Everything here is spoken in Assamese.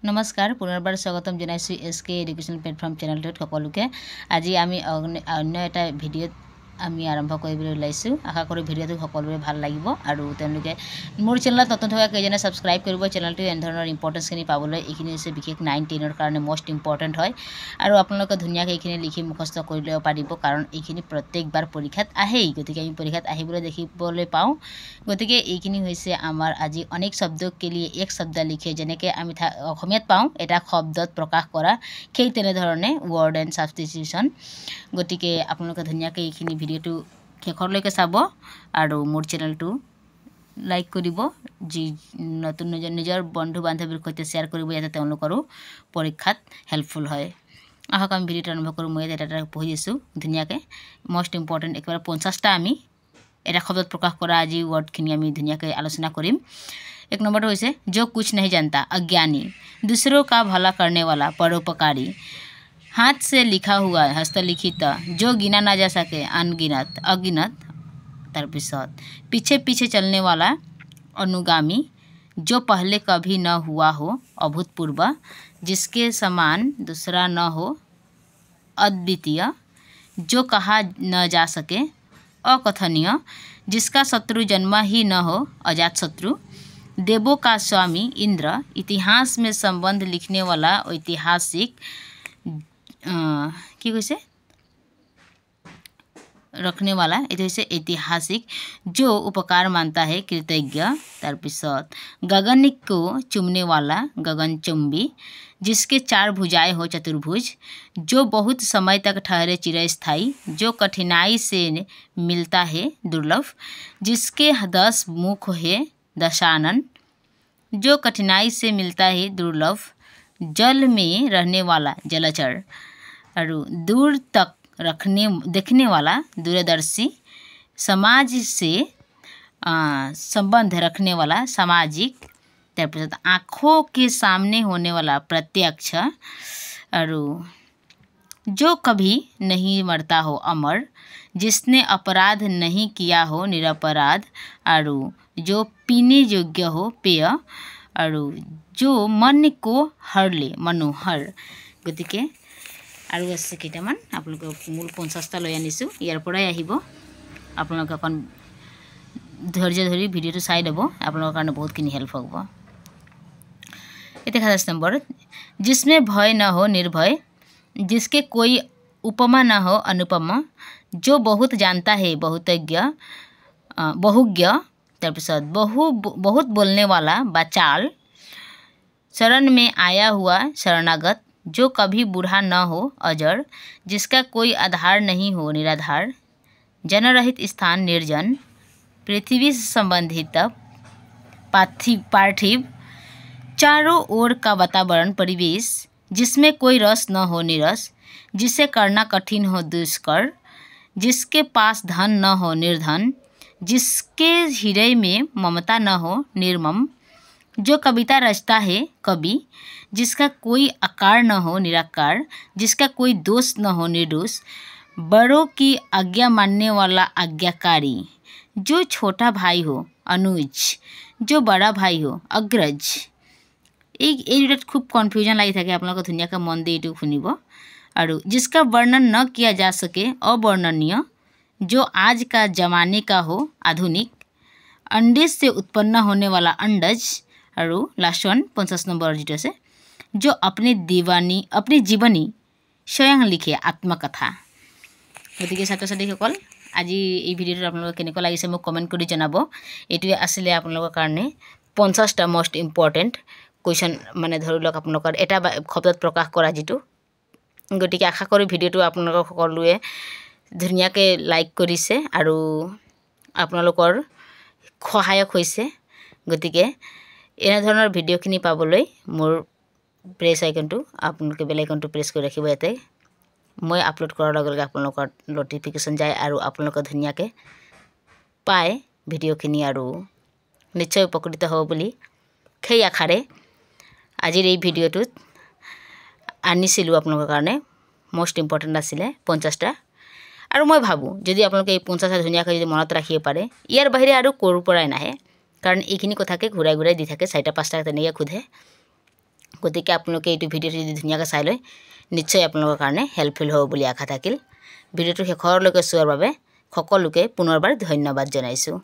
नमस्कार पुनर्बार स्वागतम जनाइछु एसके एडुकेशन प्लेटफर्म चैनलটোত সকলোকে আজি আমি অন্য এটা ভিডিও আমি আৰম্ভ কৰিবলৈ ওলাইছো আশা কৰো ভিডিওটো সকলোৰে ভাল লাগিব আৰু তেওঁলোকে মোৰ চেনেলত নতুন থকা কেজনে সাবস্ক্ৰাইব কৰিব চেনেলটো এন ধৰণৰ ইম্পৰ্টেন্স খিনি পাবলৈ এইখিনি হৈছে বিশেষ 9 10 ৰ কাৰণে মোস্ট ইম্পৰ্টেন্ট হয় আৰু আপোনালোকে ধুনিয়াকৈ এইখিনি লিখি মুখস্থ কৰি লব পাৰিব কাৰণ এইখিনি প্ৰত্যেকবাৰ পৰীক্ষাত আহেই গতিকে আমি পৰীক্ষাত আহিবলৈ দেখিবলৈ পাওঁ গতিকে এইখিনি হৈছে আমাৰ আজি অনেক শব্দকে লিয়ে এক শব্দ লিখে যেনেকৈ আমি অসমীয়াত পাওঁ এটা শব্দত প্ৰকাশ কৰা সেই তেনে ধৰণে ওয়াৰ্ড এন্ড সাবস্টিটিউশন গতিকে আপোনালোকে ধুনিয়াকৈ এইখিনি ভিডিওটো শেষলৈকে চাব আৰু মোৰ চেনেলটো লাইক কৰিব যি নতুন নিজৰ বন্ধু বান্ধৱীৰ সৈতে শেয়াৰ কৰিব যাতে তেওঁলোকৰো পৰীক্ষাত হেল্পফুল হয় আহক আমি ভিডিওটো আৰম্ভ কৰোঁ মই এটা পঢ়ি আছো ধুনিয়াকৈ মোস্ট ইম্পৰ্টেন্ট একেবাৰে 50টা আমি এটা শব্দত প্ৰকাশ কৰা আজি ওয়াৰ্ডখিনি আমি ধুনিয়াকৈ আলোচনা কৰিম एक नंबर होइसे जो कुछ नहीं जानता अज्ञानी दूसरों का भला करने वाला परोपकारी हाथ से लिखा हुआ हस्तलिखित जो गिना ना जा सके अनगिनत अगिनत तरपिसत पीछे पीछे चलने वाला अनुगामी जो पहले कभी न हुआ हो अभूतपूर्व जिसके समान दूसरा न हो अद्वितीय जो कहा न जा सके अकथनीय जिसका शत्रु जन्मा ही न हो अजात शत्रु देवों का स्वामी इंद्र इतिहास में संबंध लिखने वाला ऐतिहासिक की कैसे रखने वाला ऐसे ऐतिहासिक जो उपकार मानता है कृतज्ञ तरपिसत गगन को चुमने वाला गगनचुंबी जिसके 4 भुजाएं हो चतुर्भुज जो बहुत समय तक ठहरे चिरस्थायी जो कठिनाई से मिलता है दुर्लभ जिसके 10 मुख है दशानन जो कठिनाई से मिलता है दुर्लभ जल में रहने वाला जलचर और दूर तक देखने वाला दूरदर्शी समाज से संबंध रखने वाला सामाजिक तरह आँखों के सामने होने वाला प्रत्यक्ष और जो कभी नहीं मरता हो अमर जिसने अपराध नहीं किया हो निरपराध और जो पीने योग्य हो पेय और जो मन को हर ले मनोहर गतिके আৰু আছে কেইটামান আপোনালোকে মূল 50টা লৈ আনিছো ইয়াৰ পৰাই আহিব আপোনালোকে অকন ধৈৰ্য ধৰি ভিডিওটো চাই দেব আপোনালোকৰ কাৰণে বহুতখিনি হেল্প হ'ব এটা 27 নম্বৰ जिसमें भय न हो निर्भय जिसके कोई उपमा न हो अनुपमा जो बहुत जानता है बहुतज्ञ बहुज्ञ तरपिसत बहुत बोलने वाला बाचाल शरण में आया हुआ शरणागत जो कभी बूढ़ा न हो अजर जिसका कोई आधार नहीं हो निराधार जनरहित स्थान निर्जन पृथ्वी से संबंधित पार्थिव चारों ओर का वातावरण परिवेश जिसमें कोई रस न हो निरस जिसे करना कठिन हो दुष्कर जिसके पास धन न हो निर्धन जिसके हृदय में ममता न हो निर्मम जो कविता रचता है कवि जिसका कोई आकार न हो निराकार जिसका कोई दोष न हो निर्दोष बड़ों की आज्ञा मानने वाला आज्ञाकारी जो छोटा भाई हो अनुज जो बड़ा भाई हो अग्रज एक खूब कन्फ्यूजन लगी থাকে আপোনালোকে ধুনিয়াকৈ মন দি এটো শুনিব আৰু जिसका वर्णन न किया जा सके अवर्णनीय जो आज का जमाने का हो आधुनिक अंडे से उत्पन्न होने वाला अंडज और लास्ट वन 50 नंबर जितो से जो अपनी जीवनी स्वयं लिखे आत्मकथा गतिके ছাত্ৰ ছাত্ৰীসকল আজি এই ভিডিওটো আপোনালোকক কেনেকৈ লাগিছে মোক কমেন্ট কৰি জনাব এটোৱে আছিল আপোনালোকৰ কাৰণে 50টা মোস্ট ইম্পৰ্টেন্ট কোৱেশ্চন মানে ধৰি লওক আপোনালোকৰ এটা শব্দত প্ৰকাশ কৰা যেটো গতিকে আশা কৰো ভিডিওটো আপোনালোকক সকলোৱে ধুনিয়াকৈ লাইক কৰিছে আৰু আপোনালোকৰ সহায়ক হৈছে গতিকে এনে ধৰণৰ ভিডিওখিনি পাবলৈ মোৰ প্ৰেছ আইকনটো আপোনালোকে বেল আইকনটো প্ৰেছ কৰি ৰাখিব ইয়াতে মই আপলোড কৰাৰ লগে লগে আপোনালোকৰ নটিফিকেশন যায় আৰু আপোনালোকে ধুনিয়াকৈ পায় ভিডিওখিনি আৰু নিশ্চয় উপকৃত হ'ব বুলি সেই আশাৰে আজিৰ এই ভিডিওটোত আনিছিলো আপোনালোকৰ কাৰণে মোস্ট ইম্পৰ্টেন্ট আছিল 50টা আৰু মই ভাবো যদি আপোনালোকে এই 50টা ধুনিয়াকৈ যদি মনত ৰাখিব পাৰে ইয়াৰ বাহিৰে আৰু কোৰ পৰাই নাহে কাৰণ এইখিনি কথাকে ঘূৰাই ঘূৰাই দি থাকে 4টা 5টা তেনেকৈ খুধে গতিকে আপোনালোকে এইটো ভিডিঅ'টো যদি ধুনীয়াকৈ চাই লয় নিশ্চয় আপোনালোকৰ কাৰণে হেল্পফুল হ'ব বুলি আশা থাকিল ভিডিঅ'টো শেষলৈকে চোৱাৰ বাবে সকলোকে পুনৰবাৰ ধন্যবাদ জনাইছোঁ